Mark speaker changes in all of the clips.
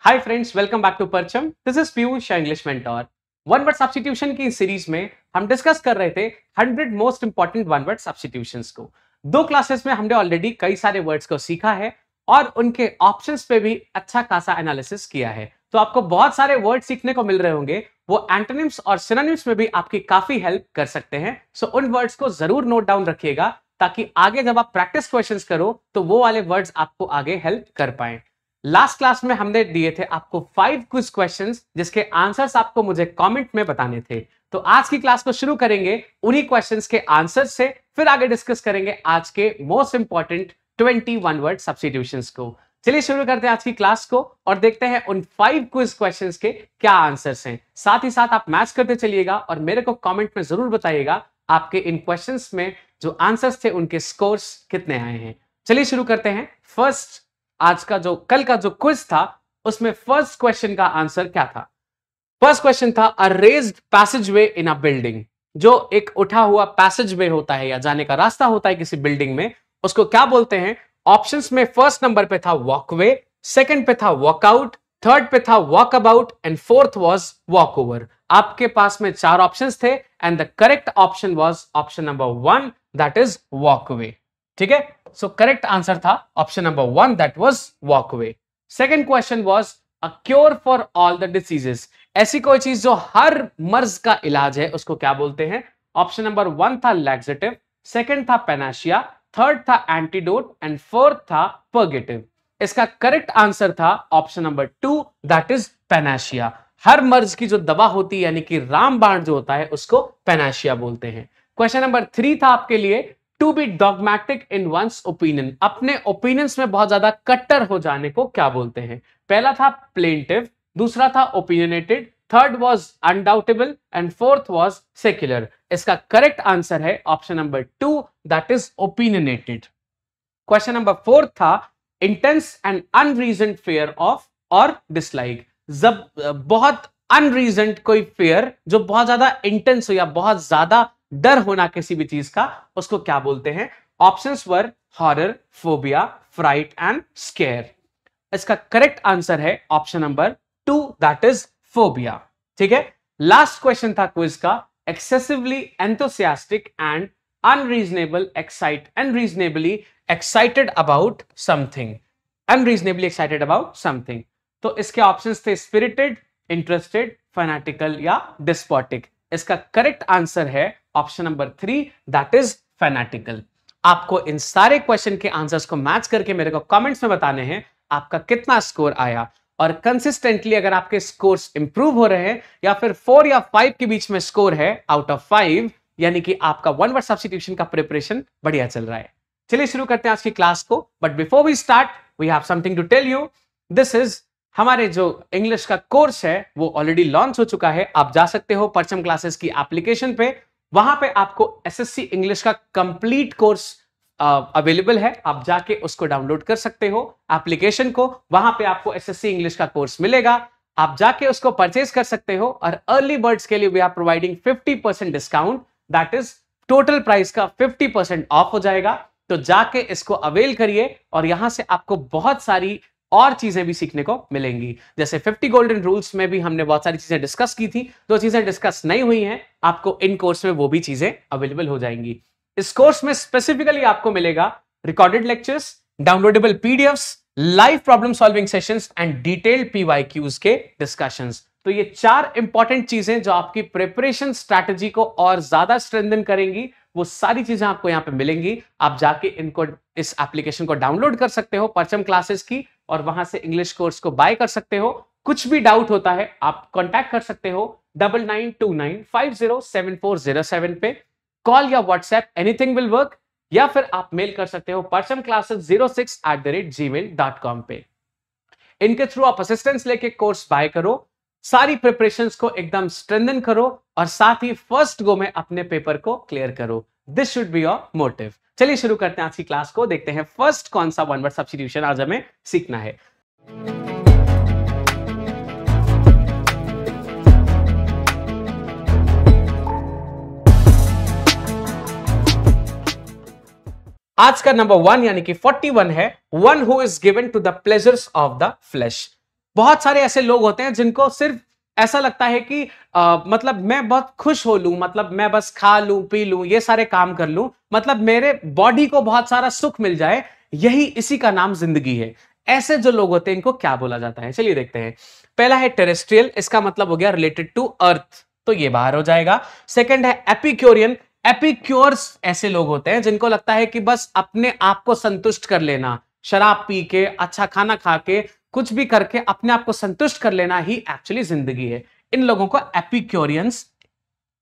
Speaker 1: Hi friends, welcome back to Parcham. This is Piyush, English mentor. One word substitution की series में हम discuss कर रहे थे 100 most important one word substitutions को। दो क्लासेस में हमने ऑलरेडी कई सारे वर्ड्स को सीखा है और उनके ऑप्शंस पे भी अच्छा खासा एनालिसिस किया है। तो आपको बहुत सारे वर्ड सीखने को मिल रहे होंगे, वो एंटोनिम्स और सिनोनिम्स में भी आपकी काफी हेल्प कर सकते हैं। सो उन वर्ड्स को जरूर नोट डाउन रखिएगा ताकि आगे जब आप प्रैक्टिस क्वेश्चंस करो तो वो वाले वर्ड्स आपको आगे हेल्प कर पाए। लास्ट क्लास में हमने दिए थे आपको 5 क्विज क्वेश्चंस जिसके आंसर्स आपको मुझे कमेंट में बताने थे। तो आज की क्लास को शुरू करेंगे उन्हीं क्वेश्चंस के आंसर्स से, फिर आगे डिस्कस करेंगे आज के मोस्ट इंपॉर्टेंट 21 वर्ड सब्स्टिट्यूशंस को। चलिए शुरू करते हैं आज की क्लास को और देखते हैं उन 5 क्विज क्वेश्चंस के क्या आंसर्स हैं। साथ ही साथ आप मैच करते चलिएगा और मेरे को कमेंट में जरूर बताइएगा आपके इन क्वेश्चंस में जो आंसर्स थे उनके स्कोर्स कितने आए हैं। चलिए शुरू करते हैं। फर्स्ट, आज का जो कल का जो क्विज था उसमें फर्स्ट क्वेश्चन का आंसर क्या था? फर्स्ट क्वेश्चन था अ रेज्ड पैसेजवे इन अ बिल्डिंग। जो एक उठा हुआ पैसेजवे होता है या जाने का रास्ता होता है किसी बिल्डिंग में, उसको क्या बोलते हैं? ऑप्शंस में फर्स्ट नंबर पे था वॉकवे, सेकंड पे था वॉकआउट, थर्ड पे था walk about and fourth was walk over. आपके पास में 4 ऑप्शंस थे and the correct option was option number 1, that is walkway. ठीक है, सो करेक्ट आंसर था option number 1, that was walkway. Second question was a cure for all the diseases. ऐसी कोई चीज जो हर मर्ज का इलाज है उसको क्या बोलते हैं? ऑप्शन नंबर 1 था लैक्सेटिव, सेकंड था पेनाशिया, थर्ड था एंटीडोट एंड फोर्थ था पर्गेटिव। इसका करेक्ट आंसर था ऑप्शन नंबर 2, दैट इज पेनाशिया। हर मर्ज की जो दवा होती है यानी कि रामबाण जो होता है उसको पेनाशिया बोलते हैं। क्वेश्चन नंबर 3 था आपके लिए to be dogmatic in one's opinion. अपने ओपिनियंस में बहुत ज्यादा कट्टर हो जाने को क्या बोलते हैं? पहला था प्लेंटिव, दूसरा था opinionated, third was undoubtable and fourth was secular. इसका करेक्ट आंसर है option number 2, that is opinionated. Question number 4 था intense and unreasoned fear of or dislike. जब बहुत अनरीजन्ड कोई फेयर जो बहुत ज्यादा इंटेंस हो या बहुत ज्यादा डर होना किसी भी चीज का, उसको क्या बोलते हैं? Options were horror, phobia, fright and scare. इसका करेक्ट आंसर है option number 2, that is phobia. ठीक है, लास्ट क्वेश्चन था क्विज का excessively enthusiastic and unreasonable unreasonably excited about something. Unreasonably excited about something. तो इसके ऑप्शंस थे स्पिरिटेड, इंटरेस्टेड, फैनेटिकल या डिस्पोटिक। इसका करेक्ट आंसर है option number 3, that is fanatical. आपको इन सारे क्वेश्चन के आंसर्स को मैच करके मेरे को कमेंट्स में बताने हैं आपका कितना स्कोर आया। और कंसिस्टेंटली अगर आपके स्कोर्स इंप्रूव हो रहे हैं या फिर 4 या 5 के बीच में स्कोर है आउट ऑफ 5, यानी कि आपका वन वर्ड सब्स्टिट्यूशन का प्रिपरेशन बढ़िया चल रहा है। चलिए शुरू करते हैं आज की क्लास को, but before we start we have something to tell you. This is हमारे जो इंग्लिश का कोर्स है वो ऑलरेडी लॉन्च हो चुका है। आप जा सकते हो परचम क्लासेस की एप्लीकेशन पे, वहां पे आपको एसएससी इंग्लिश का कंप्लीट कोर्स अवेलेबल है। आप जाके उसको डाउनलोड कर सकते हो एप्लीकेशन को, वहां पे आपको एसएससी इंग्लिश का कोर्स मिलेगा। आप जाके उसको परचेज कर सकते हो और अर्ली बर्ड्स के लिए we are providing 50% discount, that is total price का 50% ऑफ हो जाएगा। तो जाके इसको अवेल करिए और यहां से आपको बहुत सारी और चीजें भी सीखने को मिलेंगी। जैसे 50 गोल्डन रूल्स में भी हमने बहुत सारी चीजें डिस्कस की थी, जो चीजें डिस्कस नहीं हुई हैं आपको इन कोर्स में वो भी चीजें अवेलेबल हो जाएंगी। इस कोर्स में स्पेसिफिकली आपको मिलेगा recorded lectures, downloadable PDFs, live problem solving sessions and detailed PYQs के डिस्कशंस। तो ये 4 इंपॉर्टेंट चीजें जो आपकी प्रिपरेशन स्ट्रैटेजी को और ज्यादा स्ट्रेंथन करेंगी, वो सारी चीजें आपको यहाँ पे मिलेंगी। आप जाके इनको इस एप्लीकेशन को डाउनलोड कर सकते हो परचम क्लासेस की और वहां से इंग्लिश कोर्स को बाय कर सकते हो। कुछ भी डाउट होता है आप कांटेक्ट कर सकते हो 9929507407 पे। कॉल या व्हाट्सएप एनीथिंग विल वर्क, या फिर आप मेल कर सकते हो parchamclasses06@gmail.com पे। इनके थ्रू आप असिस्टेंस लेके कोर्स बाय करो, सारी प्रिपरेशंस को एकदम स्ट्रेंथन करो और साथ ही फर्स्ट गो में अपने पेपर को क्लियर करो। This should be your motive. चलिए शुरू करते हैं आज की क्लास को, देखते हैं फर्स्ट कौन सा वन वर्ड सब्स्टिट्यूशन आज हमें सीखना है। आज का नंबर 1 यानी कि 41 है one who is given to the pleasures of the flesh. बहुत सारे ऐसे लोग होते हैं जिनको सिर्फ ऐसा लगता है कि मतलब मैं बहुत खुश हो लूं, मतलब मैं बस खा लूं पी लूं ये सारे काम कर लूं, मतलब मेरे बॉडी को बहुत सारा सुख मिल जाए, यही इसी का नाम जिंदगी है। ऐसे जो लोग होते हैं इनको क्या बोला जाता है, चलिए देखते हैं। पहला है टेरेस्ट्रियल, इसका मतलब हो गया रिलेटेड टू अर्थ, तो ये बाहर हो जाएगा। सेकंड है एपिक्योरियन, एपिक्योर्स ऐसे लोग होते हैं जिनको लगता है कि बस अपने आप को संतुष्ट कर लेना, शराब पी के, अच्छा खाना खा के, कुछ भी करके अपने आप को संतुष्ट कर लेना ही एक्चुअली जिंदगी है। इन लोगों को एपिक्योरियंस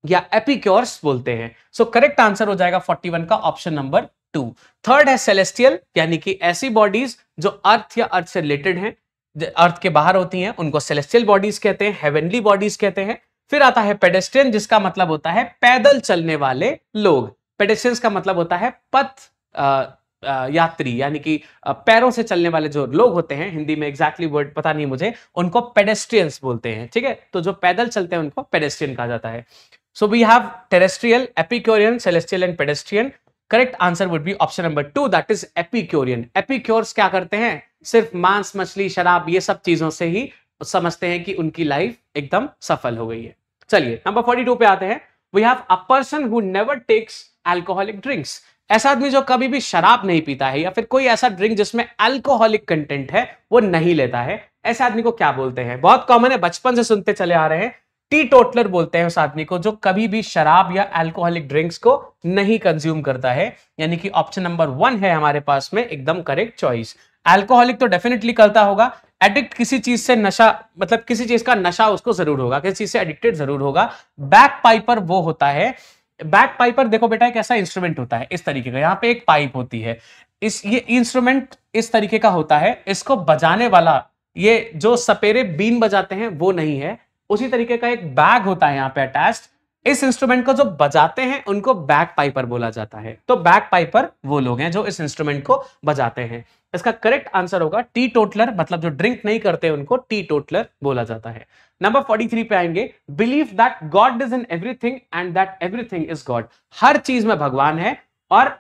Speaker 1: या एपिक्योर्स बोलते हैं। सो करेक्ट आंसर हो जाएगा 41 का ऑप्शन नंबर 2। थर्ड है सेलेस्टियल, यानी कि ऐसी बॉडीज जो अर्थ या अर्थ से रिलेटेड हैं, अर्थ के बाहर होती हैं, उनको सेलेस्टियल बॉडीज कहते हैं, हेवनली बॉडीज कहते हैं। फिर आता है पेडेस्ट्रियन, जिसका मतलब होता है पैदल चलने वाले लोग। पेडेस्ट्रियंस का मतलब होता है पथ यात्री, यानी कि पैरों से चलने वाले जो लोग होते हैं, हिंदी में एग्जैक्टली वर्ड पता नहीं मुझे, उनको पेडेस्ट्रियंस बोलते हैं। ठीक है, तो जो पैदल चलते हैं उनको पेडेस्ट्रियन कहा जाता है। So we have terrestrial, epicurean, celestial and pedestrian. Correct answer would be option number 2, that is epicurean. Epicures क्या करते हैं, सिर्फ मांस मछली शराब ये सब चीजों से ही समझते हैं कि उनकी लाइफ एकदम सफल हो गई है। चलिए नंबर 42 पे आते हैं। We have a person who never takes alcoholic drinks. ऐसा आदमी जो कभी भी शराब नहीं पीता है या फिर कोई ऐसा ड्रिंक जिसमें अल्कोहलिक कंटेंट है वो नहीं लेता है, ऐसे आदमी को क्या बोलते हैं? बहुत कॉमन है, बचपन से सुनते चले आ रहे हैं, टी टोटलर बोलते हैं उस आदमी को जो कभी भी शराब या अल्कोहलिक ड्रिंक्स को नहीं कंज्यूम करता है। यानी कि ऑप्शन नंबर 1 है हमारे पास में एकदम करेक्ट चॉइस। अल्कोहलिक तो डेफिनेटली करता होगा, एडिक्ट किसी चीज से नशा, मतलब किसी चीज का नशा उसको जरूर होगा, किसी चीज से एडिक्टेड जरूर होगा। बैक पाइपर वो होता है, बैक पाइपर देखो बेटा एक ऐसा इंस्ट्रूमेंट होता है इस तरीके का, यहाँ पे एक पाइप होती है, ये इंस्ट्रूमेंट इस तरीके का होता है, इसको बजाने वाला ये जो सपेरे बीन बजाते हैं वो नहीं है, उसी तरीके का एक बैग होता है यहाँ पे अटैच्ड। इस इंस्ट्रूमेंट को जो बजाते हैं उनको बैक पाइपर बोला जाता है। तो बैक पाइपर वो लोग हैं जो इस इंस्ट्रूमेंट को बजाते हैं। इसका करेक्ट आंसर होगा टी टोटलर, मतलब जो ड्रिंक नहीं करते उनको टी टोटलर बोला जाता है। नंबर 43 पे आएंगे। Believe that God is in everything and that everything is God. हर चीज में भगवान है और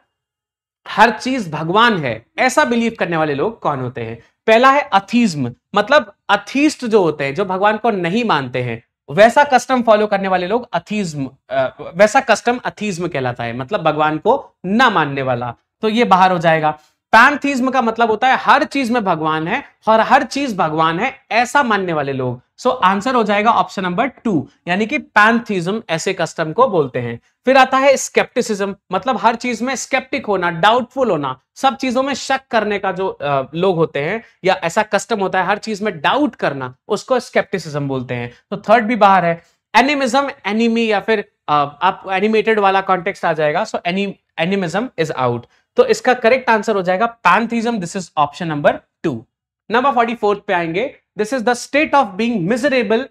Speaker 1: हर चीज भगवान है, ऐसा बिलीव करने वाले लोग कौन होते हैं? पहला है अथीज्म, मतलब अथीस्ट जो होते हैं, जो भगवान को नहीं मानते हैं, वैसा कस्टम फॉलो करने वाले लोग अथीज्म, वैसा कस्टम अथीज्म कहलाता है, मतलब भगवान को ना मानने वाला, तो ये बाहर हो जाएगा। पैंथीज्म का मतलब होता है हर चीज में भगवान है और हर चीज भगवान है ऐसा मानने वाले लोग। सो आंसर हो जाएगा ऑप्शन नंबर 2, यानी कि पैंथीज्म ऐसे कस्टम को बोलते हैं। फिर आता है स्केप्टिसिज्म, मतलब हर चीज में स्केप्टिक होना, डाउटफुल होना, सब चीजों में शक करने का जो लोग होते हैं या ऐसा कस्टम होता है हर चीज में डाउट करना, उसको स्केप्टिसिज्म बोलते हैं। तो थर्ड भी बाहर है। एनिमिज्म, एनिमी या फिर आप एनिमेटेड वाला कॉन्टेक्स्ट आ जाएगा, सो एनिमिज्म इज आउट। तो इसका करेक्ट आंसर हो जाएगा pantheism, this is option number 2। Number 44 पे आएंगे। This is the state of being miserable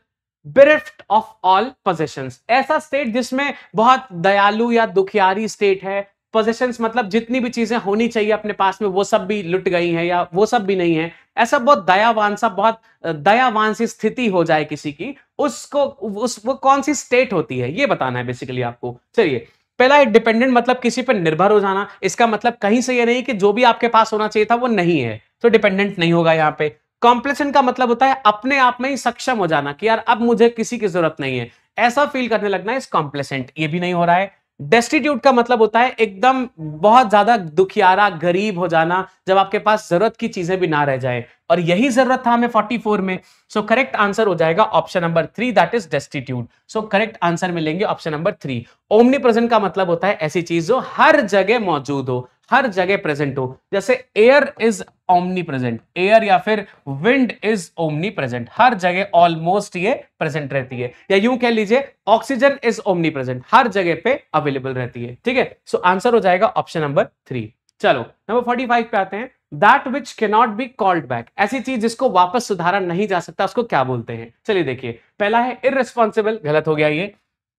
Speaker 1: bereft of all possessions। ऐसा स्टेट जिसमें बहुत दयालु या दुखियारी स्टेट है। possessions मतलब जितनी भी चीजें होनी चाहिए अपने पास में वो सब भी लुट गई हैं या वो सब भी नहीं है, ऐसा बहुत दयावान सा, बहुत दयावान सी स्थिति हो जाए किसी की, उसको वो कौन सी स्टेट होती है ये बताना है बेसिकली आपको। चलिए पहला है डिपेंडेंट, मतलब किसी पर निर्भर हो जाना। इसका मतलब कहीं से ये नहीं कि जो भी आपके पास होना चाहिए था वो नहीं है, तो डिपेंडेंट नहीं होगा यहाँ पे। कॉम्प्लेसेंट का मतलब होता है अपने आप में ही सक्षम हो जाना कि यार अब मुझे किसी की जरूरत नहीं है, ऐसा फील करने लगना इस कॉम्प्लेसेंट, ये भी नहीं हो रहा है। डेस्टिट्यूट का मतलब होता है एकदम बहुत ज्यादा दुखियारा, गरीब हो जाना, जब आपके पास जरूरत की चीजें भी ना रह जाए, और यही जरूरत था हमें 44 में। सो करेक्ट आंसर हो जाएगा option number 3, that is destitute. So correct answer मिलेंगे ऑप्शन नंबर 3। ओमनी प्रेजेंट का मतलब होता है ऐसी चीज जो हर जगह मौजूद हो, हर जगह प्रेजेंट हो, जैसे air is omni present, air या फिर विंड इज ओमनी प्रेजेंट, हर जगह ऑलमोस्ट ये प्रेजेंट रहती है। या यूं कह लीजिए ऑक्सीजन इज ओमनी प्रेजेंट, हर जगह पे अवेलेबल रहती है। ठीक है, सो आंसर हो जाएगा ऑप्शन नंबर 3। चलो नंबर 45 पे आते हैं। That which cannot be called back, ऐसी चीज जिसको वापस सुधारा नहीं जा सकता उसको क्या बोलते हैं? चलिए देखिए, पहला है इररिस्पॉन्सिबल, गलत हो गया ये।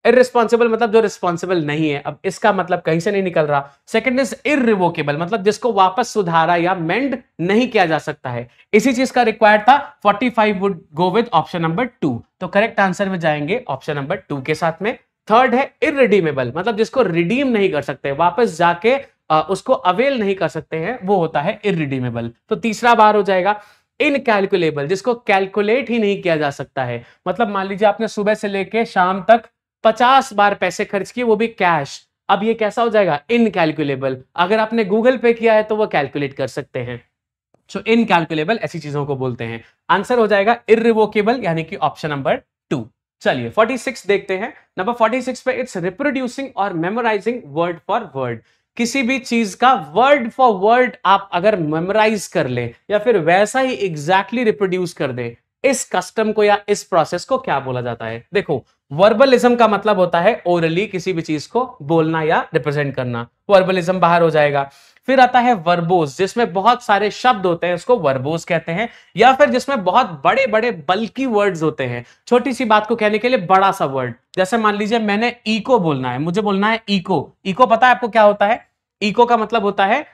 Speaker 1: इररिस्पॉन्सिबल मतलब जो रिस्पॉन्सिबल नहीं है, अब इसका मतलब कहीं से नहीं निकल रहा। सेकंड इज इररिवोकेबल, मतलब जिसको वापस सुधारा या मेंड नहीं किया जा सकता है, इसी चीज का रिक्वायर्ड था। 45 would go with option number 2, तो करेक्ट आंसर में जाएंगे ऑप्शन नंबर 2 के साथ में। थर्ड है इररिडीमेबल, मतलब जिसको रिडीम नहीं कर सकते, वापस जाके उसको अवेल नहीं कर सकते हैं, वो होता है इररिडीमेबल। तो तीसरा बार हो जाएगा। इनकैलकुलेबल, जिसको कैलकुलेट ही नहीं किया जा सकता है। मतलब मान लीजिए आपने सुबह से लेके शाम तक 50 बार पैसे खर्च किए, वो भी कैश, अब ये कैसा हो जाएगा? इनकैलकुलेबल। अगर आपने गूगल पे किया है तो वो कैलकुलेट कर सकते हैं। सो इनकैलकुलेबल ऐसी चीजों को बोलते हैं। आंसर हो जाएगा इररिवोकेबल, यानी कि ऑप्शन नंबर 2। चलिए 46 देखते हैं। नंबर 46 पे, इट्स रिप्रोड्यूसिंग और मेमोराइजिंग वर्ड फॉर वर्ड। किसी भी चीज का वर्ड फॉर वर्ड आप अगर मेमोराइज कर ले या फिर वैसा ही एग्जैक्टली रिप्रोड्यूस कर दे, इस कस्टम को या इस प्रोसेस को क्या बोला जाता है? देखो, वर्बलिज्म का मतलब होता है ओरली किसी भी चीज को बोलना या रिप्रेजेंट करना, वर्बलिज्म बाहर हो जाएगा। फिर आता है वर्बोस, जिसमें बहुत सारे शब्द होते हैं, उसको वर्बोस कहते हैं। या फिर जिसमें बहुत बड़े बड़े बल्कि वर्ड्स होते हैं, छोटी सी बात को कहने के लिए बड़ा सा वर्ड। जैसे मान लीजिए मैंने इको बोलना है, मुझे बोलना है इको। इको पता है आपको क्या होता है? इको का मतलब होता है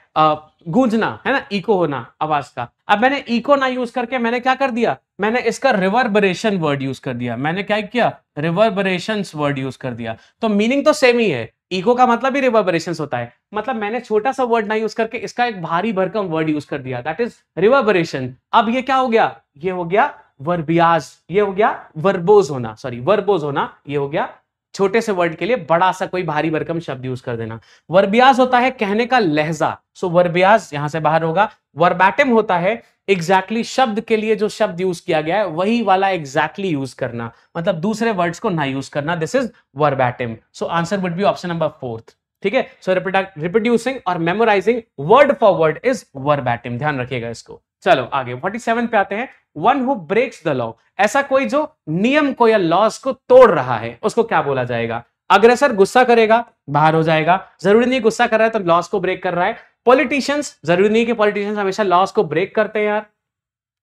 Speaker 1: गूंजना, है ना, इको होना आवाज का। अब मैंने इको ना यूज करके मैंने क्या कर दिया? मैंने इसका रिवर्बरेशन वर्ड यूज कर दिया। मैंने क्या किया? रिवर्बरेशंस वर्ड यूज कर दिया। तो मीनिंग तो सेम ही है, इको का मतलब ही रिवर्बरेशंस होता है। मतलब मैंने छोटा सा वर्ड ना यूज करके इसका एक भारी भरकम वर्ड यूज कर दिया, दैट इज रिवर्बरेशन। अब ये क्या हो गया? ये हो गया वर्बियाज, ये हो गया वर्बोज होना, सॉरी वर्बोज होना, ये हो गया छोटे से वर्ड के लिए बड़ा सा कोई भारी भरकम शब्द यूज कर देना। वर्बियाज होता है कहने का लहजा, सो वर्बियाज यहां से बाहर होगा। वर्बैटिम होता है एग्जैक्टली शब्द के लिए जो शब्द यूज किया गया है वही वाला एग्जैक्टली यूज करना, मतलब दूसरे वर्ड्स को ना यूज करना, this is verbatim. So answer would be option number 4। ठीक है, सो रिप्रोड्यूसिंग और memorising word for word is verbatim, ध्यान रखिएगा इसको। चलो आगे 47 पे आते हैं। One who breaks the law, ऐसा कोई जो नियम को या लॉस को तोड़ रहा है, उसको क्या बोला जाएगा? अग्रेसर गुस्सा करेगा, बाहर हो जाएगा, जरूरी नहीं गुस्सा कर रहा है तो लॉस को ब्रेक कर रहा है। पॉलिटिशियंस, जरूरी नहीं कि पॉलिटिशियंस हमेशा लॉस को ब्रेक करते हैं यार,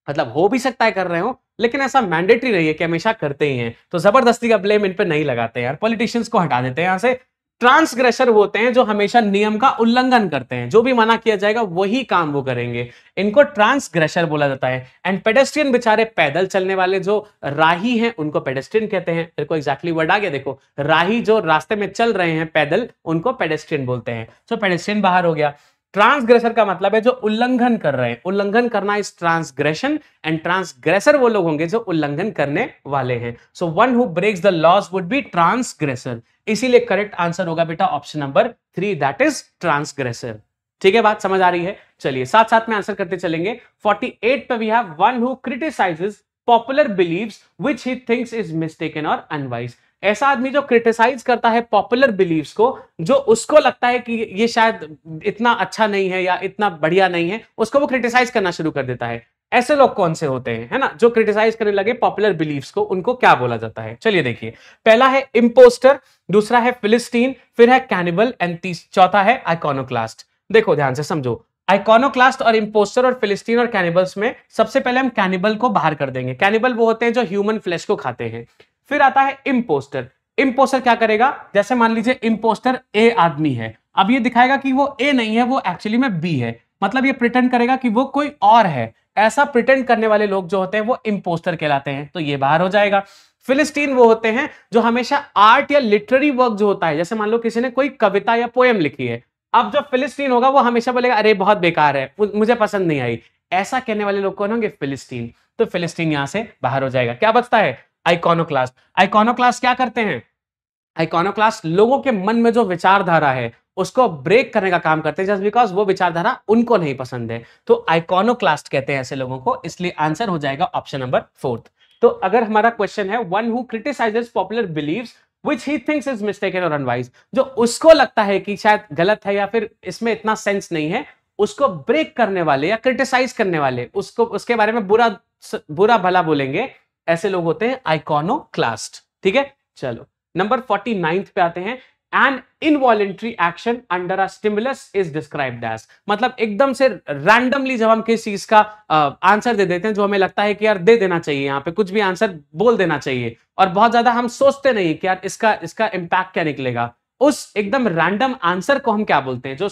Speaker 1: मतलब हो भी सकता है कर रहे हो, लेकिन ऐसा मैंडेटरी नहीं है कि हमेशा करते ही हैं, तो जबरदस्ती का ब्लेम इन पे नहीं लगाते यार, पॉलिटिशियंस को हटा देते हैं यहां से। ट्रांसग्रेसर होते हैं जो हमेशा नियम का उल्लंघन करते हैं, जो भी मना किया जाएगा वही काम वो करेंगे, इनको ट्रांसग्रेसर बोला जाता है। एंड पेडेस्ट्रियन, बेचारे पैदल चलने वाले जो राही हैं उनको पेडेस्ट्रियन कहते हैं। मेरे को एग्जैक्टली वर्ड आ गया, देखो, राही जो रास्ते में चल रहे हैं पैदल, उनको पेडेस्ट्रियन बोलते हैं। सो पेडेस्ट्रियन बाहर हो गया। ट्रांसग्रेसर का मतलब है जो उल्लंघन कर रहे हैं, उल्लंघन करना इज ट्रांसग्रेशन, एंड ट्रांसग्रेसर वो लोग होंगे जो उल्लंघन करने वाले हैं। So one who breaks the laws would be transgressor, इसीलिए करेक्ट आंसर होगा बेटा option number 3, that is transgressor. ठीक है, बात समझ आ रही है? चलिए साथ साथ में आंसर करते चलेंगे। 48 पे we have one who criticises popular beliefs which he thinks is mistaken और अनवाइज। ऐसा आदमी जो क्रिटिसाइज करता है पॉपुलर बिलीव्स को, जो उसको लगता है कि ये शायद इतना अच्छा नहीं है या इतना बढ़िया नहीं है, उसको वो क्रिटिसाइज करना शुरू कर देता है। ऐसे लोग कौन से होते हैं, है ना, जो क्रिटिसाइज करने लगे पॉपुलर बिलीव्स को, उनको क्या बोला जाता है? चलिए देखिए, पहला है इम्पोस्टर, दूसरा है फिलिस्टीन, फिर है कैनिबल, एंड चौथा है आइकोनोक्लास्ट। देखो ध्यान से समझो, आइकोनोक्लास्ट और इम्पोस्टर और फिलिस्टीन और कैनिबल्स में सबसे पहले हम कैनिबल को बाहर कर देंगे। कैनिबल वो होते हैं जो ह्यूमन फ्लैश को खाते हैं। फिर आता है इम्पोस्टर। इम्पोस्टर क्या करेगा? जैसे मान लीजिए इम्पोस्टर ए आदमी है, अब ये दिखाएगा कि वो ए नहीं है, वो एक्चुअली में बी है, मतलब ये प्रिटेंड करेगा कि वो कोई और है। ऐसा प्रिटेंड करने वाले लोग जो होते हैं वो इम्पोस्टर कहलाते हैं, तो ये बाहर हो जाएगा। फिलिस्टीन वो होते हैं जो हमेशा आर्ट या लिटरेरी वर्क जो होता है, जैसे मान लो किसी ने कोई कविता या पोएम लिखी है, अब जो फिलिस्टीन होगा वो हमेशा बोलेगा अरे बहुत बेकार है, मुझे पसंद नहीं आई। ऐसा कहने वाले लोग कौन होंगे? फिलिस्टीन। तो फिलिस्टीन यहां से बाहर हो जाएगा। क्या बचता है? आइकोनोक्लास्ट। आइकोनोक्लास्ट क्या करते हैं? आइकोनोक्लास्ट लोगों के मन में जो विचारधारा है उसको ब्रेक करने का काम करते हैं, जस्ट बिकॉज वो विचारधारा उनको नहीं पसंद है, तो आइकोनोक्लास्ट कहते हैं ऐसे लोगों को। इसलिए आंसर हो जाएगा ऑप्शन नंबर 4। तो अगर हमारा क्वेश्चन है one who criticises popular beliefs which he thinks is mistaken और अनवाइज, जो उसको लगता है कि शायद गलत है या फिर इसमें इतना सेंस नहीं है, उसको ब्रेक करने वाले या क्रिटिसाइज करने वाले, उसको उसके बारे में बुरा भला बोलेंगे, ऐसे लोग होते हैं आइकोनोक्लास्ट। ठीक है, चलो नंबर 49 पे आते हैं। An involuntary action under a stimulus is described as, मतलब एकदम से रैंडमली जब हम किसी चीज का आंसर दे देते हैं जो हमें लगता है कि यार दे देना चाहिए, यहाँ पे कुछ भी आंसर बोल देना चाहिए, और बहुत ज्यादा हम सोचते नहीं कि यार इसका इंपैक्ट क्या निकलेगा, उस एकदम रैंडम आंसर को हम क्या बोलते हैं? जो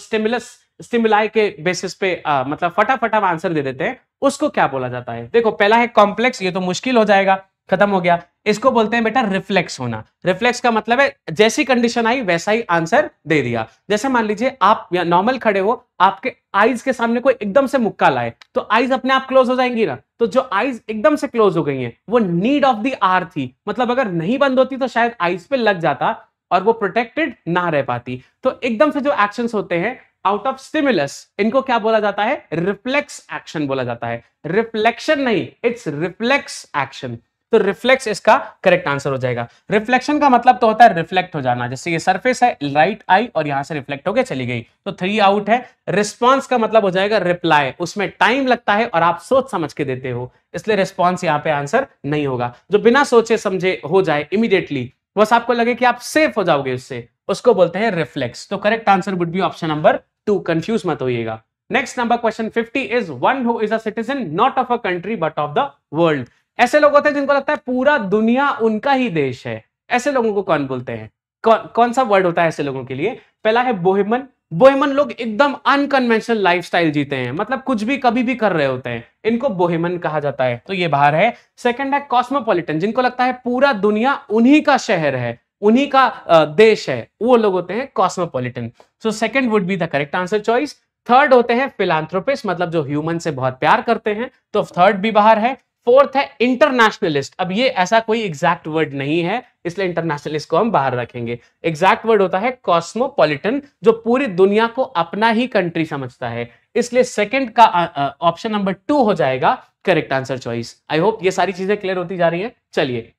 Speaker 1: स्टिमुलाई के बेसिस पे मतलब फटाफट हम आंसर दे देते हैं, उसको क्या बोला जाता है? देखो पहला है कॉम्प्लेक्स, ये तो मुश्किल हो जाएगा, खत्म हो गया। इसको बोलते हैं बेटा रिफ्लेक्स होना। रिफ्लेक्स का मतलब है जैसी कंडीशन आई वैसा ही आंसर दे दिया। जैसे मान लीजिए आप नॉर्मल खड़े हो, आपके आईज के सामने कोई एकदम से मुक्का लाए तो आईज अपने आप क्लोज हो जाएंगी ना। तो जो आईज एकदम से क्लोज हो गई हैं वो नीड ऑफ द आर थी, मतलब अगर नहीं बंद होती तो शायद आईज पे लग जाता और वो प्रोटेक्टेड ना रह पाती। तो एकदम से जो एक्शंस होते हैं आउट ऑफ स्टिमुलस, इनको क्या बोला जाता है? रिफ्लेक्स एक्शन बोला जाता है। रिफ्लेक्शन नहीं, इट्स रिफ्लेक्स एक्शन। तो रिफ्लेक्स इसका करेक्ट आंसर हो जाएगा। रिफ्लेक्शन का मतलब तो होता है रिफ्लेक्ट हो जाना, जैसे ये सरफेस है राइट आई और यहां से रिफ्लेक्ट होकर चली गई तो 3 आउट है। रिस्पॉन्स का मतलब हो जाएगा रिप्लाई, उसमें टाइम लगता है और आप सोच समझ के देते हो, इसलिए रिस्पॉन्स यहां पे आंसर नहीं होगा। जो बिना सोचे समझे हो जाए इमीडिएटली, बस आपको लगे कि आप सेफ हो जाओगे उससे, उसको बोलते हैं रिफ्लेक्स। तो correct answer would be option number 2, confuse मत होइएगा। Next number question 50 is one who is a citizen not of a country but of the world. ऐसे लोग होते हैं जिनको लगता है पूरा दुनिया उनका ही देश है, ऐसे लोगों को कौन बोलते हैं? कौन सा वर्ड होता है ऐसे लोगों के लिए? पहला है बोहेमन। बोहेमन लोग एकदम अनकन्वेंशनल लाइफस्टाइल जीते हैं, मतलब कुछ भी कभी भी कर रहे होते हैं, इनको बोहेमन कहा जाता है, तो ये बाहर है। सेकंड है कॉस्मोपॉलिटन, जिनको लगता है पूरा दुनिया उन्हीं का शहर है, उन्हीं का देश है, वो लोग होते हैं cosmopolitan. So second would be the correct answer choice. Third होते हैं फिलांथ्रोपिस्ट, मतलब जो ह्यूमन से बहुत प्यार करते हैं, तो थर्ड भी बाहर है। फोर्थ है इंटरनेशनलिस्ट, अब ये ऐसा कोई एग्जैक्ट वर्ड नहीं है इसलिए इंटरनेशनलिस्ट को हम बाहर रखेंगे। एग्जैक्ट वर्ड होता है कॉस्मोपॉलिटन, जो पूरी दुनिया को अपना ही कंट्री समझता है, इसलिए सेकंड का ऑप्शन नंबर 2 हो जाएगा correct answer choice. I hope ये सारी चीजें क्लियर होती जा रही हैं। चलिए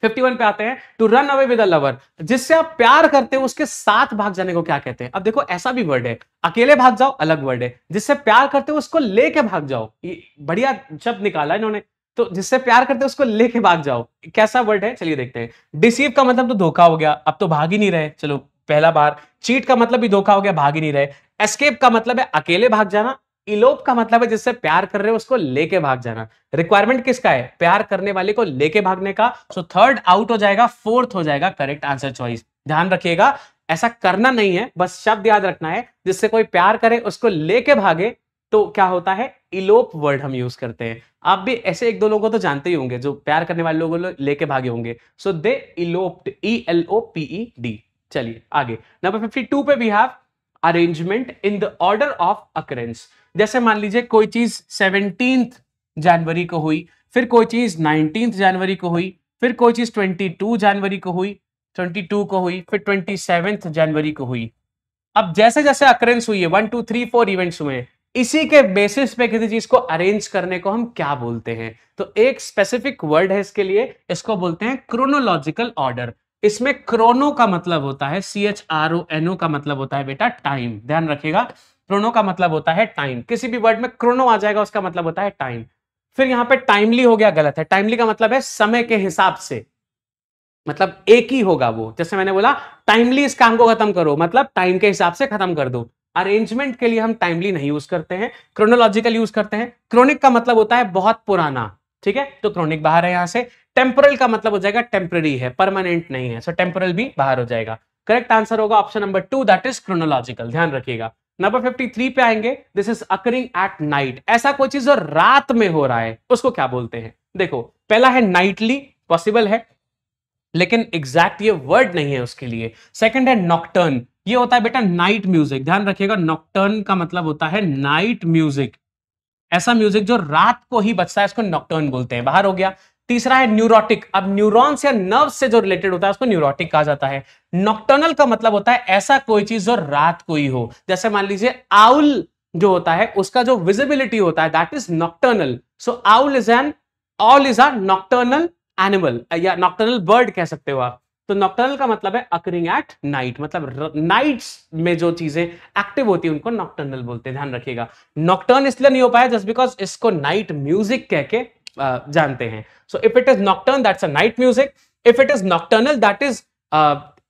Speaker 1: 51 पे आते हैं। To run away with a lover, जिससे आप प्यार करते हो उसके साथ भाग जाने को क्या कहते हैं? अब देखो ऐसा भी वर्ड है, अकेले भाग जाओ अलग वर्ड है, जिससे प्यार करते हो उसको लेके भाग जाओ, ये बढ़िया शब्द निकाला इन्होंने। तो जिससे प्यार करते हो उसको लेके भाग जाओ, कैसा वर्ड है चलिए देखते हैं। डिसीव का मतलब तो धोखा हो गया, अब तो भाग ही नहीं रहे, चलो पहला बार। चीट का मतलब भी धोखा हो गया, भाग ही नहीं रहे। एस्केप का मतलब है अकेले भाग जाना। इलोप का मतलब है जिससे प्यार कर रहे हो उसको लेके भाग जाना। रिक्वायरमेंट किसका है? प्यार करने वाले को लेके भागने का। सो थर्ड आउट हो जाएगा, फोर्थ हो जाएगा करेक्ट आंसर चॉइस। ध्यान रखिएगा ऐसा करना नहीं है, बस शब्द याद रखना है, जिससे कोई प्यार करे उसको लेके भागे तो क्या होता है? इलोप वर्ड हम यूज करते हैं। आप भी ऐसे एक दो लोगों को तो जानते ही होंगे जो प्यार करने वाले लोगों को लेके भागे होंगे। सो दे इलोप्ड, ELOPED। चलिए आगे नंबर 52 पे we have arrangement in the order of occurrence. जैसे मान लीजिए कोई चीज 17 जनवरी को हुई, फिर कोई चीज 19 जनवरी को हुई, फिर कोई चीज 22 जनवरी को हुई, 22 को हुई, फिर 27 जनवरी को हुई। अब जैसे जैसे अकरेंस हुई है 1 2 3 4 इवेंट्स हुए, इसी के बेसिस पे किसी चीज को अरेंज करने को हम क्या बोलते हैं? तो एक स्पेसिफिक वर्ड है इसके लिए, इसको बोलते हैं क्रोनोलॉजिकल ऑर्डर। इसमें क्रोनो का मतलब होता है CHRONO का मतलब होता है बेटा टाइम। ध्यान रखिएगा क्रोनो का मतलब होता है टाइम, किसी भी वर्ड में क्रोनो आ जाएगा उसका मतलब होता है टाइम। फिर यहां पे टाइमली हो गया, गलत है। टाइमली का मतलब है समय के हिसाब से, मतलब एक ही होगा वो। जैसे मैंने बोला टाइमली इस काम को खत्म करो, मतलब टाइम के हिसाब से खत्म कर दो। अरेंजमेंट के लिए हम टाइमली नहीं यूज करते हैं, क्रोनोलॉजिकल यूज करते हैं। क्रोनिक का मतलब होता है बहुत पुराना, ठीक है, तो क्रोनिक बाहर है यहां से। टेम्पोरल का मतलब हो जाएगा टेम्पररी है, परमानेंट नहीं है, सो टेम्पोरल भी बाहर हो जाएगा। करेक्ट आंसर होगा option number 2, that is chronological. ध्यान रखिएगा। नंबर 53 पे आएंगे। This is occurring at night, ऐसा कोई चीज जो रात में हो रहा है उसको क्या बोलते हैं? देखो पहला है नाइटली, पॉसिबल है लेकिन एग्जैक्ट ये वर्ड नहीं है उसके लिए। सेकंड है नॉक्टर्न, ये होता है बेटा नाइट म्यूजिक। ध्यान रखिएगा नॉक्टर्न का मतलब होता है नाइट म्यूजिक, ऐसा म्यूजिक जो रात को ही बजता है उसको नॉक्टर्न बोलते हैं, बाहर हो गया। तीसरा है न्यूरोटिक, अब न्यूरॉन्स या नर्व से जो रिलेटेड होता है उसको न्यूरोटिक कहा जाता है। नॉक्टर्नल का मतलब होता है ऐसा कोई चीज जो रात को ही हो, जैसे मान लीजिए आउल जो होता है उसका जो विजिबिलिटी होता है that is nocturnal. So owl is a nocturnal animal या नॉक्टर्नल बर्ड कह सकते हो आप। तो नॉक्टर्नल का मतलब है अकरिंग एट नाइट, मतलब नाइट्स में जो चीजें एक्टिव होती है उनको नॉक्टर्नल बोलते हैं। ध्यान रखिएगा नॉक्टर्न इसलिए नहीं हो पाया जस्ट बिकॉज इसको नाइट म्यूजिक कह के जानते हैं। So if it is nocturne that's a night music, if it is nocturnal that is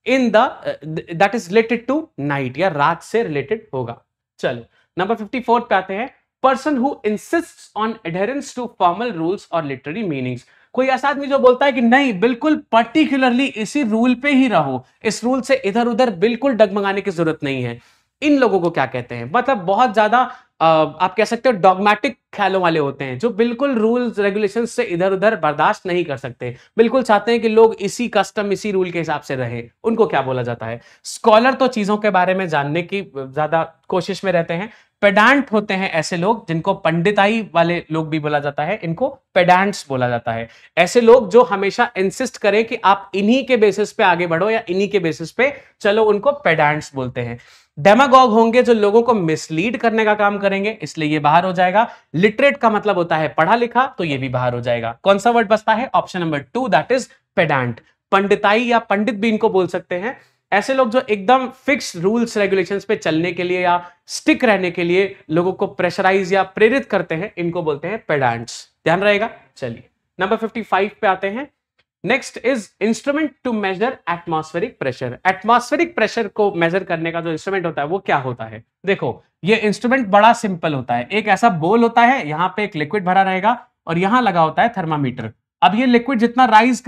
Speaker 1: in that is related to night या रात से रिलेटेड होगा। चलो नंबर 54 पे आते हैं। Person who insists on adherence to formal rules और literary meanings, कोई ऐसा आदमी जो बोलता है कि नहीं बिल्कुल पर्टिकुलरली इसी रूल पे ही रहो, इस रूल से इधर उधर बिल्कुल डगमगाने की जरूरत नहीं है, इन लोगों को क्या कहते हैं? मतलब बहुत ज्यादा आप कह सकते हो डॉगमेटिक ख्यालों वाले होते हैं, जो बिल्कुल रूल्स रेगुलेशन से इधर उधर बर्दाश्त नहीं कर सकते, बिल्कुल चाहते हैं कि लोग इसी कस्टम इसी रूल के हिसाब से रहे, उनको क्या बोला जाता है? स्कॉलर तो चीजों के बारे में जानने की ज्यादा कोशिश में रहते हैं। पेडांट होते हैं ऐसे लोग जिनको पंडिताई वाले लोग भी बोला जाता है, इनको पेडांट्स बोला जाता है। ऐसे लोग जो हमेशा इंसिस्ट करें कि आप इन्हीं के बेसिस पे आगे बढ़ो या इन्हीं के बेसिस पे चलो, उनको पेडांट्स बोलते हैं। डेमागॉग होंगे जो लोगों को मिसलीड करने का काम करेंगे, इसलिए ये बाहर हो जाएगा। लिटरेट का मतलब होता है पढ़ा लिखा, तो ये भी बाहर हो जाएगा। कौन सा वर्ड बचता है? Option number 2, that is pedant. पंडिताई या पंडित भी इनको बोल सकते हैं। ऐसे लोग जो एकदम फिक्स रूल्स रेगुलेशंस पे चलने के लिए या स्टिक रहने के लिए लोगों को प्रेशराइज या प्रेरित करते हैं, इनको बोलते हैं पेडांट्स। ध्यान रहेगा। चलिए नंबर 55 पे आते हैं। Next is instrument to measure atmospheric pressure. Atmospheric pressure को मेजर करने का जो इंस्ट्रूमेंट होता है वो क्या होता है? देखो, ये इंस्ट्रूमेंट बड़ा सिंपल होता है। एक ऐसा बोल होता है, यहां पे एक लिक्विड भरा रहेगा और यहां लगा होता है थर्मामीटर। अब ये लिक्विड जितना राइज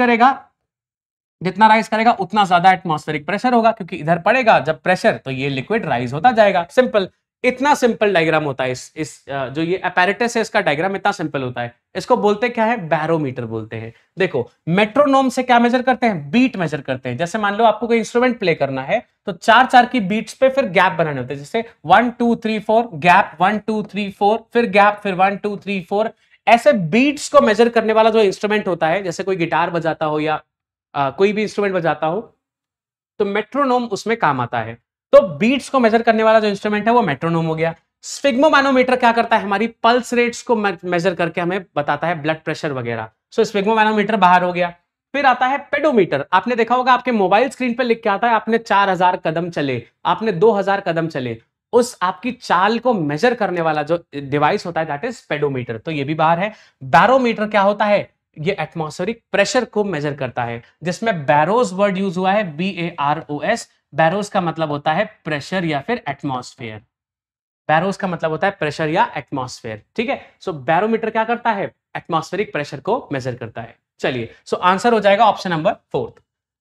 Speaker 1: करेगा उतना ज्यादा एटमॉस्फेरिक प्रेशर होगा, क्योंकि इधर पड़ेगा जब प्रेशर तो ये लिक्विड राइज होता जाएगा। सिंपल, इतना सिंपल डायग्राम होता है। जो ये अपैरेटस है इसका डायग्राम इतना सिंपल होता है। इसको बोलते क्या है? बैरोमीटर बोलते हैं। देखो, मेट्रोनोम से क्या मेजर करते हैं? बीट मेजर करते हैं। जैसे मान लो आपको कोई इंस्ट्रूमेंट प्ले करना है तो 4-4 की बीट्स पे फिर गैप बनाने होते हैं। जैसे 1 2 3 4 गैप, 1 2 3 4 फिर गैप, फिर 1 2 3 4। ऐसे बीट्स को मेजर करने वाला जो इंस्ट्रूमेंट होता है, जैसे कोई गिटार बजाता हो या कोई भी इंस्ट्रूमेंट बजाता हो, तो मेट्रोनोम उसमें काम आता है। तो बीट्स को मेजर करने वाला जो इंस्ट्रूमेंट है वो मेट्रोनोम हो गया। स्फिग्मोमैनोमीटर क्या करता है? हमारी पल्स रेट्स को मेजर करके हमें बताता है ब्लड प्रेशर वगैरह। सो स्फिग्मोमैनोमीटर बाहर हो गया। फिर आता है पेडोमीटर। आपने देखा होगा आपके मोबाइल स्क्रीन पे लिख के आता है आपने 4000 कदम चले, आपने 2000 कदम चले। उस आपकी चाल को मेजर करने वाला जो डिवाइस होता है दैट इज पेडोमीटर, तो ये भी बाहर है। बैरोमीटर क्या होता है? ये एटमॉस्फेरिक प्रेशर को मेजर करता है, जिसमें बैरोस वर्ड यूज हुआ है, BAROS। बैरोस का मतलब होता है प्रेशर या फिर एटमॉस्फेयर। बैरोस का मतलब होता है प्रेशर या एटमॉस्फेयर। ठीक है, सो बैरोमीटर क्या करता है? एटमॉस्फेरिक प्रेशर को मेजर करता है। चलिए, सो आंसर हो जाएगा ऑप्शन नंबर 4।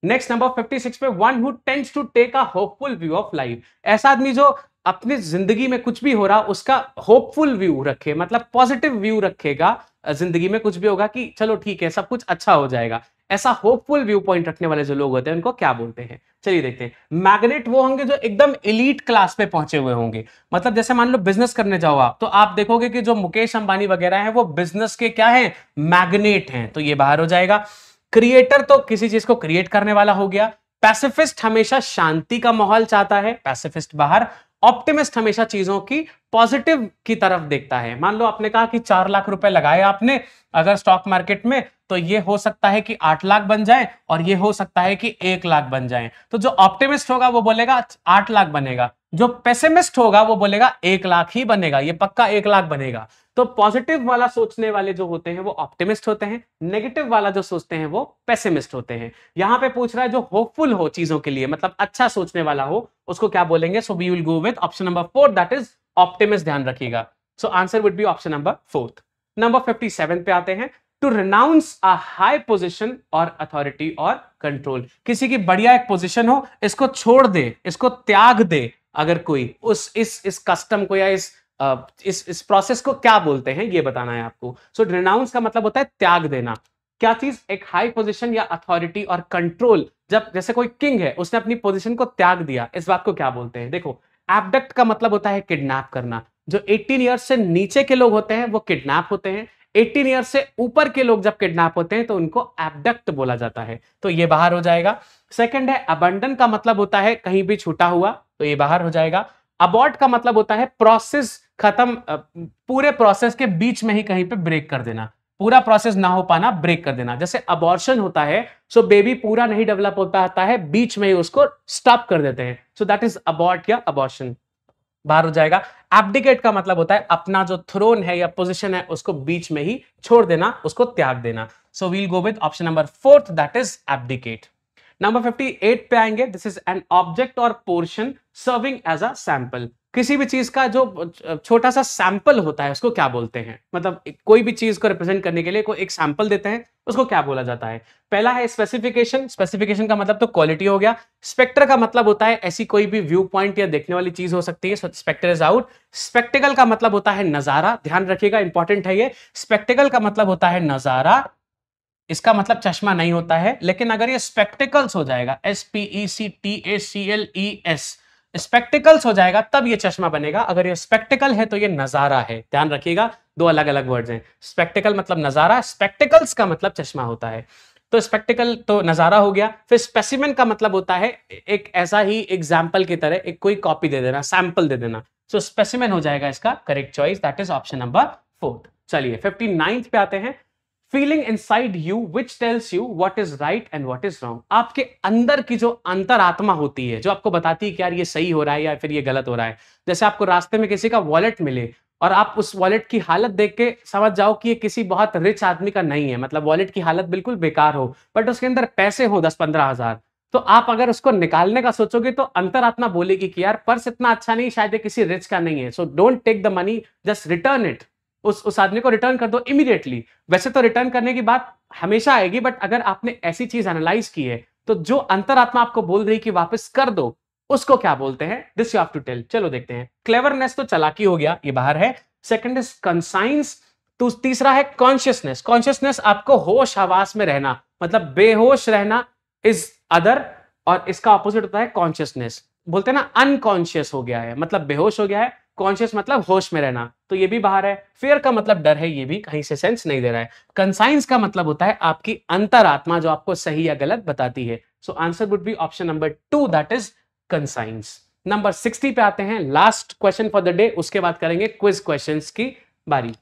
Speaker 1: नेक्स्ट नंबर 56 पे, one who tends to take a hopeful view of life. ऐसा आदमी जो अपनी जिंदगी में कुछ भी हो रहा उसका होपफुल व्यू रखे, मतलब पॉजिटिव व्यू रखेगा। जिंदगी में कुछ भी होगा कि चलो ठीक है, सब कुछ अच्छा हो जाएगा, ऐसा होपफुल व्यू पॉइंट रखने वाले जो लोग होते हैं उनको क्या बोलते हैं? चलिए देखते हैं। मैग्नेट वो होंगे जो एकदम एलीट क्लास पे पहुंचे हुए होंगे। मतलब जैसे मान लो बिजनेस करने जाओ आप, तो आप देखोगे कि जो मुकेश अंबानी वगैरह हैं वो बिजनेस के क्या हैं? मैग्नेट हैं, तो ये बाहर हो जाएगा। क्रिएटर तो किसी चीज को क्रिएट करने वाला हो गया। पैसिफिस्ट हमेशा शांति का माहौल चाहता है, पैसिफिस्ट बाहर। ऑप्टिमिस्ट हमेशा चीजों की पॉजिटिव की तरफ देखता है। मान लो आपने कहा कि 4 लाख रुपए लगाए आपने अगर स्टॉक मार्केट में, तो ये हो सकता है कि 8 लाख बन जाए और ये हो सकता है कि 1 लाख बन जाए। तो जो ऑप्टिमिस्ट होगा वो बोलेगा 8 लाख बनेगा, जो पेसिमिस्ट होगा वो बोलेगा 1 लाख ही बनेगा, ये पक्का 1 लाख बनेगा। तो पॉजिटिव वाला सोचने वाले जो होते हैं वो ऑप्टिमिस्ट होते हैं, नेगेटिव वाला जो सोचते हैं वो पेसिमिस्ट होते हैं। यहां पे पूछ रहा है जो होपफुल हो चीजों के लिए, मतलब अच्छा सोचने वाला हो, उसको क्या बोलेंगे? So we will go with option number 4, that is optimist. ध्यान रखिएगा। So answer would be option number 4। Number 57 पे आते हैं। To renounce a high position और अथॉरिटी और कंट्रोल। किसी की बढ़िया एक पोजीशन हो, इसको छोड़ दे, इसको त्याग दे। अगर कोई इस कस्टम को या इस प्रोसेस को क्या बोलते हैं ये बताना है आपको। सो रिनाउंस का मतलब होता है त्याग देना। क्या चीज? एक हाई पोजीशन या अथॉरिटी और कंट्रोल। जब जैसे कोई किंग है, उसने अपनी पोजीशन को त्याग दिया, इस बात को क्या बोलते हैं? देखो, एब्डक्ट का मतलब होता है किडनैप करना। जो 18 ईयर्स से नीचे के लोग होते हैं वो किडनैप होते हैं। 18 ईयर्स से ऊपर के लोग जब किडनैप होते हैं तो उनको एब्डक्ट बोला जाता है, तो ये बाहर हो जाएगा। सेकंड है अबंडन का मतलब होता है कहीं भी छूटा हुआ, तो ये बाहर हो जाएगा। अबॉर्ट का मतलब होता है प्रोसेस खत्म, पूरे प्रोसेस के बीच में ही कहीं पे ब्रेक कर देना, पूरा प्रोसेस ना हो पाना, ब्रेक कर देना। जैसे अबॉर्शन होता है, सो बेबी पूरा नहीं डेवलप होता है, बीच में ही उसको स्टॉप कर देते हैं, सो दैट इज अबॉर्ट या अबॉर्शन, बाहर हो जाएगा। एब्डिकेट का मतलब होता है अपना जो थ्रोन है या पोजीशन है उसको बीच में ही छोड़ देना, उसको त्याग देना। So we'll go with option number 4, that is abdicate. Number 58 पे आएंगे। दिस इज एन ऑब्जेक्ट और portion serving as a sample. किसी भी चीज का जो छोटा सा सैंपल होता है उसको क्या बोलते हैं? मतलब कोई भी चीज को रिप्रेजेंट करने के लिए कोई एक सैंपल देते हैं, उसको क्या बोला जाता है? पहला है स्पेसिफिकेशन। स्पेसिफिकेशन का मतलब तो क्वालिटी हो गया। स्पेक्टर का मतलब होता है ऐसी कोई भी व्यू पॉइंट या देखने वाली चीज हो सकती है, स्पेक्टर इज आउट। स्पेक्टिकल का मतलब होता है नजारा, ध्यान रखिएगा, इंपॉर्टेंट है ये। स्पेक्टिकल का मतलब होता है नजारा, इसका मतलब चश्मा नहीं होता है। लेकिन अगर ये स्पेक्टिकल्स हो जाएगा, SPECTACLES, स्पेक्टिकल्स हो जाएगा तब ये चश्मा बनेगा। अगर ये स्पेक्टिकल है तो ये नजारा है। ध्यान रखिएगा, दो अलग अलग वर्ड्स हैं। स्पेक्टिकल मतलब नजारा, स्पेक्टिकल्स का मतलब चश्मा होता है। तो स्पेक्टिकल तो नजारा हो गया। फिर स्पेसिमेन का मतलब होता है एक ऐसा ही एग्जाम्पल की तरह एक कोई कॉपी दे देना, सैंपल दे देना। सो स्पेसिमेन हो जाएगा इसका correct choice, that is option number 4। चलिए 59th पे आते हैं। Feeling inside you which tells you what is right and what is wrong. आपके अंदर की जो अंतरात्मा होती है जो आपको बताती है कि यार ये सही हो रहा है या फिर ये गलत हो रहा है। जैसे आपको रास्ते में किसी का वॉलेट मिले और आप उस वॉलेट की हालत देख के समझ जाओ कि ये किसी बहुत रिच आदमी का नहीं है, मतलब वॉलेट की हालत बिल्कुल बेकार हो, बट उसके अंदर पैसे हो 10-15 हजार, तो आप अगर उसको निकालने का सोचोगे तो अंतरात्मा बोलेगी कि यार पर्स इतना अच्छा नहीं, शायद ये किसी रिच का नहीं है, so don't take the money, just return it. उस आदमी को रिटर्न कर दो इमीडिएटली। वैसे तो रिटर्न करने की बात हमेशा आएगी, बट अगर आपने ऐसी चीज एनालाइज की है तो जो अंतरात्मा आपको बोल रही कि वापस कर दो, उसको क्या बोलते हैं? This you have to tell. चलो देखते हैं। क्लेवरनेस तो चालाकी हो गया, ये बाहर है। Second is conscience. तो तीसरा है कॉन्शियसनेस। कॉन्शियसनेस आपको होश हवास में रहना, मतलब बेहोश रहना इज अदर, और इसका ऑपोजिट होता है कॉन्शियसनेस। बोलते हैं ना अनकॉन्शियस हो गया है, मतलब बेहोश हो गया है। कॉन्शियस मतलब होश में रहना, तो ये भी बाहर है। फियर का मतलब डर है, ये भी कहीं से सेंस नहीं दे रहा है। कंसाइंस का मतलब होता है आपकी अंतरात्मा जो आपको सही या गलत बताती है। सो answer would be option number 2, that is conscience. Number 60 पे आते हैं, last question for the day, उसके बाद करेंगे क्विज क्वेश्चंस की बारी।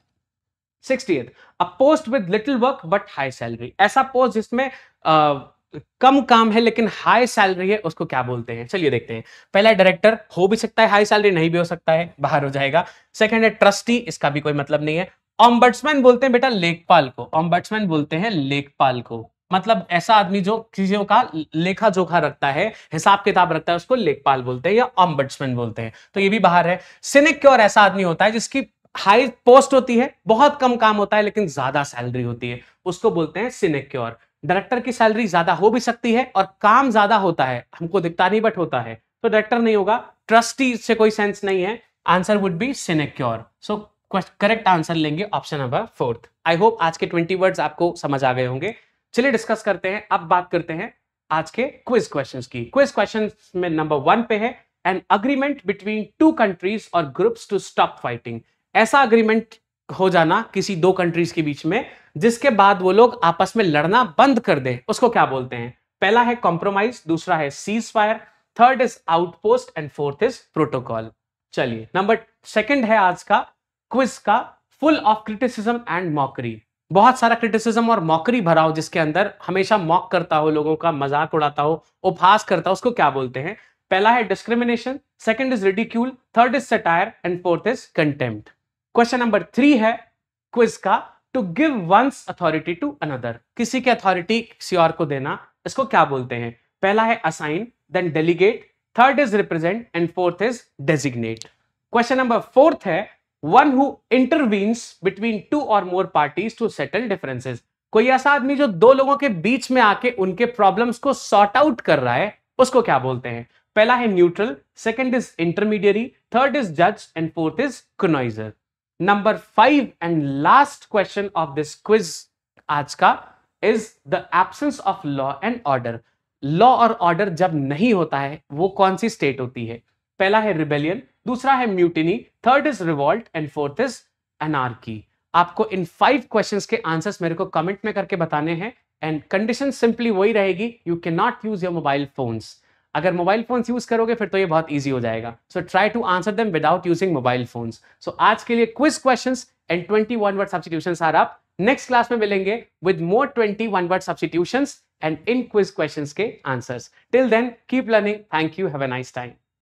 Speaker 1: 60th, a post with little work but high salary. ऐसा पोस्ट जिसमें कम काम है लेकिन हाई सैलरी है, उसको क्या बोलते हैं? चलिए देखते हैं। पहला है डायरेक्टर, हो भी सकता है हाई सैलरी, नहीं भी हो सकता है, बाहर हो जाएगा। सेकंड है ट्रस्टी, इसका भी कोई मतलब नहीं है। ऑम्बड्समैन बोलते हैं बेटा लेखपाल को, ऑम्बड्समैन बोलते हैं लेखपाल को, मतलब ऐसा आदमी जो चीजों का लेखा जोखा रखता है, हिसाब किताब रखता है, उसको लेखपाल बोलते हैं या ऑम्बड्समैन बोलते हैं, तो ये भी बाहर है। सिनेक्योर ऐसा आदमी होता है जिसकी हाई पोस्ट होती है, बहुत कम काम होता है लेकिन ज्यादा सैलरी होती है, उसको बोलते हैं सिनेक्योर। डायरेक्टर की सैलरी ज्यादा हो भी सकती है और काम ज्यादा होता है, हमको दिखता नहीं बट होता है, तो डायरेक्टर नहीं होगा। ट्रस्टी से कोई सेंस नहीं है, answer would B sinecure. So correct answer लेंगे ऑप्शन नंबर 4। आई होप आज के 20 वर्ड्स आपको समझ आ गए होंगे। चलिए डिस्कस करते हैं, अब बात करते हैं आज के क्विज क्वेश्चंस की। क्विज क्वेश्चंस में नंबर 1 पे है, एन अग्रीमेंट बिटवीन 2 कंट्रीज और ग्रुप्स टू स्टॉप फाइटिंग। ऐसा अग्रीमेंट हो जाना किसी 2 कंट्रीज के बीच में जिसके बाद वो लोग आपस में लड़ना बंद कर दे, उसको क्या बोलते हैं? पहला है कॉम्प्रोमाइज, दूसरा है cease fire, third is outpost and fourth is protocol. चलिए नंबर 2 है आज का क्विज का, full of criticism and mockery. बहुत सारा क्रिटिसिज्म और मॉकरी भरा हो, जिसके अंदर हमेशा मॉक करता हो, लोगों का मजाक उड़ाता हो, उपहास करता हो, उसको क्या बोलते हैं? पहला है discrimination, second is ridicule, third is satire and fourth is contempt. Question number 3 है क्विज का, to give one's authority to another. किसी की अथॉरिटी किसी और को देना, इसको क्या बोलते हैं? पहला है assign, then delegate, third is represent and fourth is designate. Question number 4 है वन हु इंटरवीन्स बिटवीन 2 और more parties to settle differences. कोई ऐसा आदमी जो 2 लोगों के बीच में आके उनके प्रॉब्लम्स को सॉर्ट आउट कर रहा है, उसको क्या बोलते हैं? पहला है neutral, second is intermediary, third is जज and fourth is connoisseur. Number 5 and last question of this quiz आज का is the absence of law and order. Law और ऑर्डर जब नहीं होता है वो कौन सी स्टेट होती है? पहला है रिबेलियन, दूसरा है mutiny, third is revolt and fourth is anarchy. आपको इन 5 क्वेश्चंस के आंसर्स मेरे को कमेंट में करके बताने हैं, एंड कंडीशन सिंपली वही रहेगी, you can not use your mobile phones. अगर मोबाइल फोन्स यूज करोगे फिर तो ये बहुत इजी हो जाएगा, so try to answer them without using mobile phones. So आज के लिए quiz questions and 21 word substitutions are up. Next class में मिलेंगे with more 21 word substitutions and in quiz questions के answers. Till then keep learning, thank you, have a nice time.